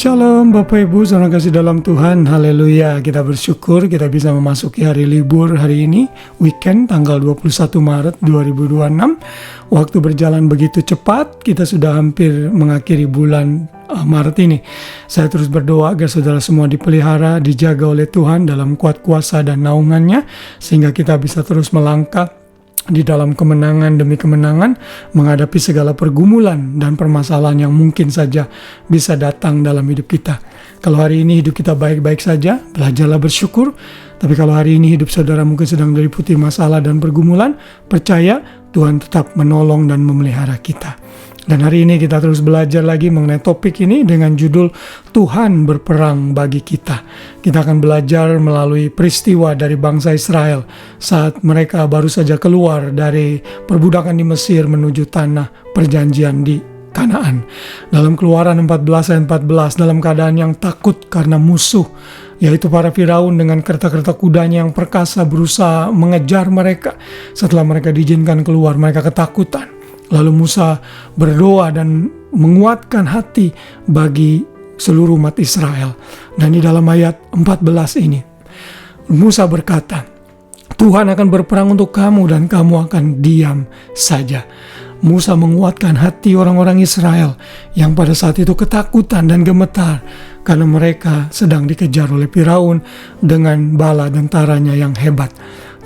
Shalom Bapak Ibu, saudara kasih dalam Tuhan, haleluya. Kita bersyukur kita bisa memasuki hari libur hari ini, weekend tanggal 21 Maret 2026. Waktu berjalan begitu cepat, kita sudah hampir mengakhiri bulan Maret ini. Saya terus berdoa agar saudara semua dipelihara, dijaga oleh Tuhan dalam kuat kuasa dan naungannya, sehingga kita bisa terus melangkah di dalam kemenangan demi kemenangan, menghadapi segala pergumulan dan permasalahan yang mungkin saja bisa datang dalam hidup kita. Kalau hari ini hidup kita baik-baik saja, belajarlah bersyukur. Tapi kalau hari ini hidup saudara mungkin sedang diliputi masalah dan pergumulan, percaya Tuhan tetap menolong dan memelihara kita. Dan hari ini kita terus belajar lagi mengenai topik ini dengan judul Tuhan berperang bagi kita. Kita akan belajar melalui peristiwa dari bangsa Israel saat mereka baru saja keluar dari perbudakan di Mesir menuju tanah perjanjian di Kanaan. Dalam Keluaran 14 ayat 14, dalam keadaan yang takut karena musuh, yaitu para Firaun dengan kereta-kereta kudanya yang perkasa berusaha mengejar mereka. Setelah mereka diizinkan keluar, mereka ketakutan. Lalu Musa berdoa dan menguatkan hati bagi seluruh umat Israel. Dan di dalam ayat 14 ini, Musa berkata, Tuhan akan berperang untuk kamu dan kamu akan diam saja. Musa menguatkan hati orang-orang Israel yang pada saat itu ketakutan dan gemetar karena mereka sedang dikejar oleh Firaun dengan bala tentaranya yang hebat.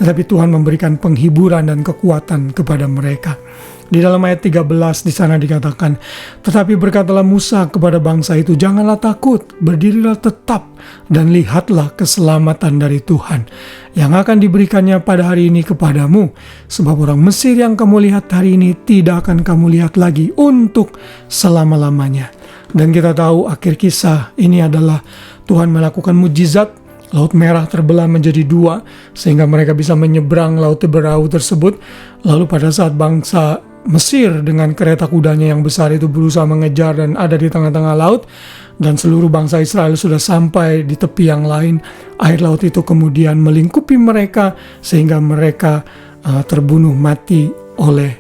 Tetapi Tuhan memberikan penghiburan dan kekuatan kepada mereka. Di dalam ayat 13 di sana dikatakan, tetapi berkatalah Musa kepada bangsa itu, janganlah takut, berdirilah tetap dan lihatlah keselamatan dari Tuhan yang akan diberikannya pada hari ini kepadamu. Sebab orang Mesir yang kamu lihat hari ini tidak akan kamu lihat lagi untuk selama-lamanya. Dan kita tahu akhir kisah ini adalah Tuhan melakukan mujizat. Laut Merah terbelah menjadi dua sehingga mereka bisa menyeberang Laut Teberau tersebut. Lalu pada saat bangsa Mesir dengan kereta kudanya yang besar itu berusaha mengejar dan ada di tengah-tengah laut, dan seluruh bangsa Israel sudah sampai di tepi yang lain, air laut itu kemudian melingkupi mereka sehingga mereka terbunuh mati oleh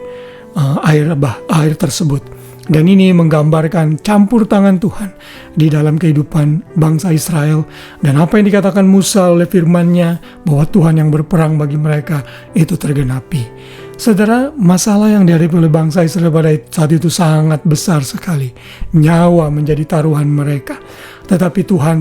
air tersebut. Dan ini menggambarkan campur tangan Tuhan di dalam kehidupan bangsa Israel. Dan apa yang dikatakan Musa oleh firman-Nya bahwa Tuhan yang berperang bagi mereka itu tergenapi. Saudara, masalah yang dihadapi oleh bangsa Israel pada saat itu sangat besar sekali. Nyawa menjadi taruhan mereka. Tetapi Tuhan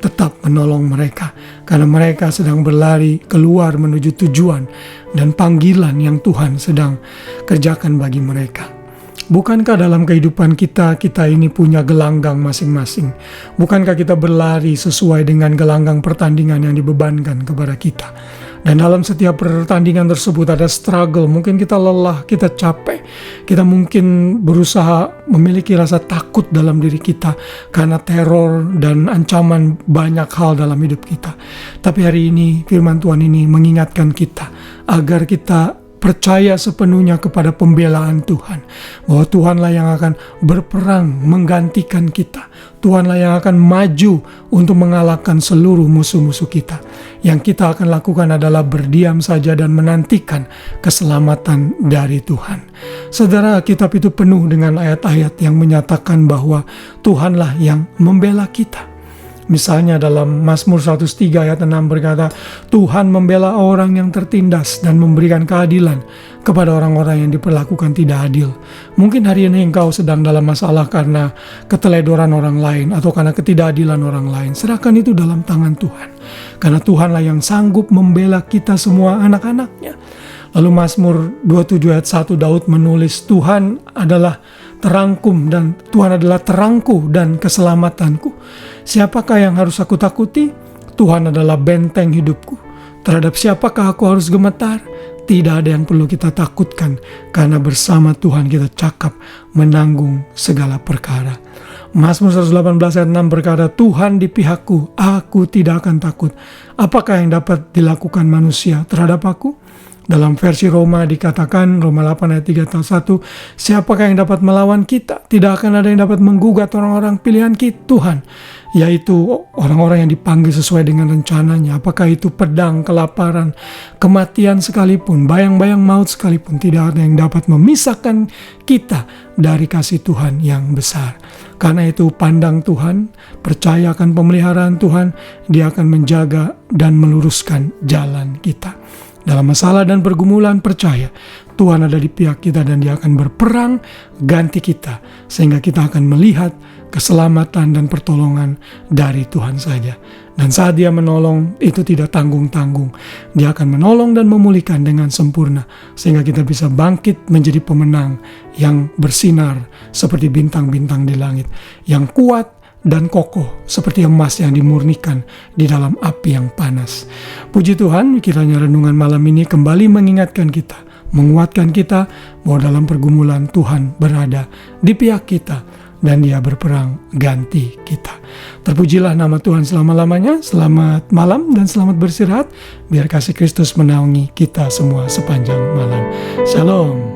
tetap menolong mereka karena mereka sedang berlari keluar menuju tujuan dan panggilan yang Tuhan sedang kerjakan bagi mereka. Bukankah dalam kehidupan kita ini punya gelanggang masing-masing? Bukankah kita berlari sesuai dengan gelanggang pertandingan yang dibebankan kepada kita? Dan dalam setiap pertandingan tersebut ada struggle. Mungkin kita lelah, kita capek. Kita mungkin berusaha memiliki rasa takut dalam diri kita karena teror dan ancaman banyak hal dalam hidup kita. Tapi hari ini firman Tuhan ini mengingatkan kita agar kita percaya sepenuhnya kepada pembelaan Tuhan. Bahwa Tuhanlah yang akan berperang menggantikan kita. Tuhanlah yang akan maju untuk mengalahkan seluruh musuh-musuh kita. Yang kita akan lakukan adalah berdiam saja dan menantikan keselamatan dari Tuhan. Saudara, kitab itu penuh dengan ayat-ayat yang menyatakan bahwa Tuhanlah yang membela kita. Misalnya dalam Mazmur 103 ayat 6 berkata, Tuhan membela orang yang tertindas dan memberikan keadilan kepada orang-orang yang diperlakukan tidak adil. Mungkin hari ini engkau sedang dalam masalah karena keteledoran orang lain atau karena ketidakadilan orang lain. Serahkan itu dalam tangan Tuhan. Karena Tuhanlah yang sanggup membela kita semua anak-anaknya. Lalu Mazmur 27 ayat 1 Daud menulis, Tuhan adalah terangkum dan Tuhan adalah terangku dan keselamatanku. Siapakah yang harus aku takuti? Tuhan adalah benteng hidupku. Terhadap siapakah aku harus gemetar? Tidak ada yang perlu kita takutkan karena bersama Tuhan kita cakap menanggung segala perkara. Mazmur 118 ayat 6 berkata, Tuhan di pihakku, aku tidak akan takut. Apakah yang dapat dilakukan manusia terhadap aku? Dalam versi Roma dikatakan, Roma 8 ayat 3-1, siapakah yang dapat melawan kita? Tidak akan ada yang dapat menggugat orang-orang pilihan kita, Tuhan. yaitu orang-orang yang dipanggil sesuai dengan rencananya. Apakah itu pedang, kelaparan, kematian sekalipun, bayang-bayang maut sekalipun, tidak ada yang dapat memisahkan kita dari kasih Tuhan yang besar. Karena itu pandang Tuhan, percaya akan pemeliharaan Tuhan, Dia akan menjaga dan meluruskan jalan kita. Dalam masalah dan pergumulan, percaya Tuhan ada di pihak kita dan Dia akan berperang ganti kita, sehingga kita akan melihat keselamatan dan pertolongan dari Tuhan saja. Dan saat Dia menolong, itu tidak tanggung-tanggung. Dia akan menolong dan memulihkan dengan sempurna, sehingga kita bisa bangkit menjadi pemenang yang bersinar seperti bintang-bintang di langit, yang kuat dan kokoh seperti emas yang dimurnikan di dalam api yang panas. Puji Tuhan, kiranya renungan malam ini kembali mengingatkan kita, menguatkan kita bahwa dalam pergumulan Tuhan berada di pihak kita dan Dia berperang ganti kita. Terpujilah nama Tuhan selama-lamanya. Selamat malam dan selamat beristirahat. Biar kasih Kristus menaungi kita semua sepanjang malam. Shalom.